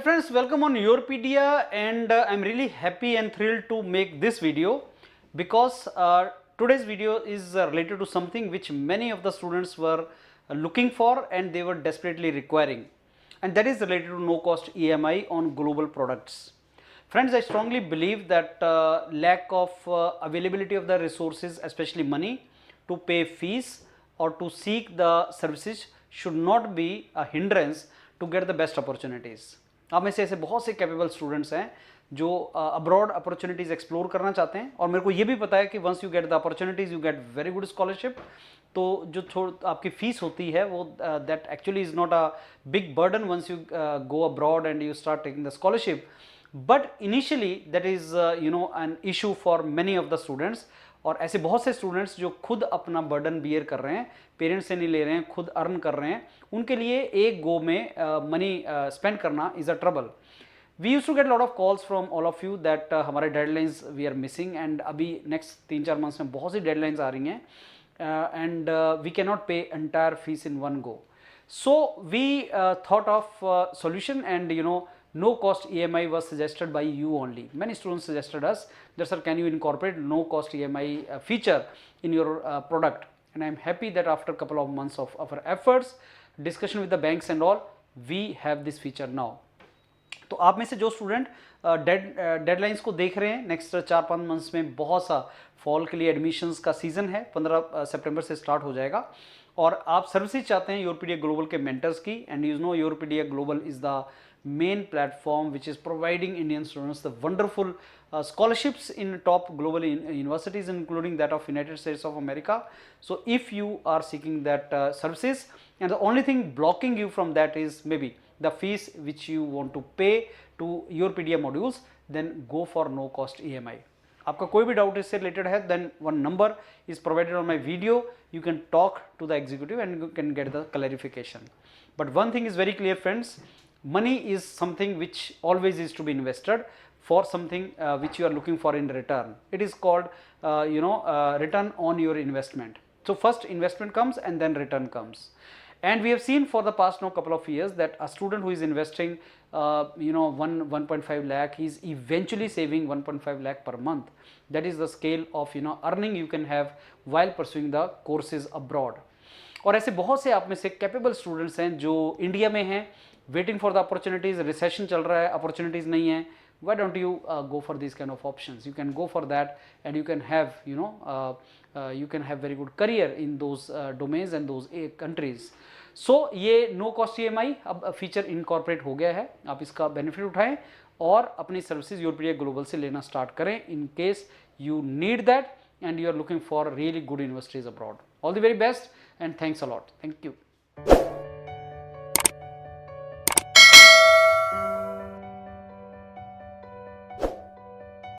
friends, welcome on Yourpedia, and I'm really happy and thrilled to make this video because today's video is related to something which many of the students were looking for and they were desperately requiring, and that is related to no cost EMI on global products. Friends, I strongly believe that lack of availability of the resources, especially money to pay fees or to seek the services, should not be a hindrance to get the best opportunities. आप में से ऐसे बहुत से capable students हैं जो abroad opportunities explore करना चाहते हैं, और मेरे को ये भी पता है कि once you get the opportunities you get very good scholarship. तो जो आपकी फीस होती है वो that actually is not a big burden once you go abroad and you start taking the scholarship. But initially that is an issue for many of the students. और ऐसे बहुत से स्टूडेंट्स जो खुद अपना बर्डन बियर कर रहे हैं, पेरेंट्स से नहीं ले रहे हैं, खुद अर्न कर रहे हैं, उनके लिए एक गो में मनी स्पेंड करना is a trouble. We use to get lot of calls from all of you that हमारे deadlines we are missing, and अभी नेक्स्ट 3-4 मंथ्स में बहुत सी डेडलाइंस आ रही हैं and we can not pay entire fees in one go. So we thought of solution, and no cost EMI was suggested by you only. Many students suggested us that sir, can you incorporate no cost EMI feature in your product? And I am happy that after a couple of months of our efforts, discussion with the banks and all, we have this feature now. तो आप में से जो student deadlines को देख रहे हैं, next 4-5 months में बहुत सा फॉल के लिए एडमिशन्स का सीज़न है, 15 सितंबर से स्टार्ट हो जाएगा, और आप सर्विसेज चाहते हैं योरपीडिया ग्लोबल के मेंटर्स की. And you know Yourpedia Global is the main platform which is providing Indian students the wonderful scholarships in top global universities, including that of United States of America. So if you are seeking that services, and the only thing blocking you from that is maybe the fees which you want to pay to Yourpedia modules, then go for no cost EMI. आपका कोई भी doubt इससे related है, then one number is provided on my video. You can talk to the executive and you can get the clarification. But one thing is very clear friends, money is something which always is to be invested for something which you are looking for in return. It is called return on your investment. So first investment comes and then return comes. And we have seen for the past couple of years that a student who is investing 1.5 lakh, he is eventually saving 1.5 lakh per month. That is the scale of earning you can have while pursuing the courses abroad. और ऐसे बहुत से आप में से capable students हैं जो India में हैं, waiting for the opportunities. Recession चल रहा है, अपॉर्चुनिटीज़ नहीं है. Why don't you go for these kind of options? You can go for that, and you can have you can have very good career in those domains and those countries. So ये no cost EMI अब feature incorporate हो गया है. आप इसका benefit उठाएं और अपनी सर्विसेज योरपीडिया ग्लोबल से लेना स्टार्ट करें in case you need that and you are looking for really good universities abroad. All the very best and thanks a lot. Thank you.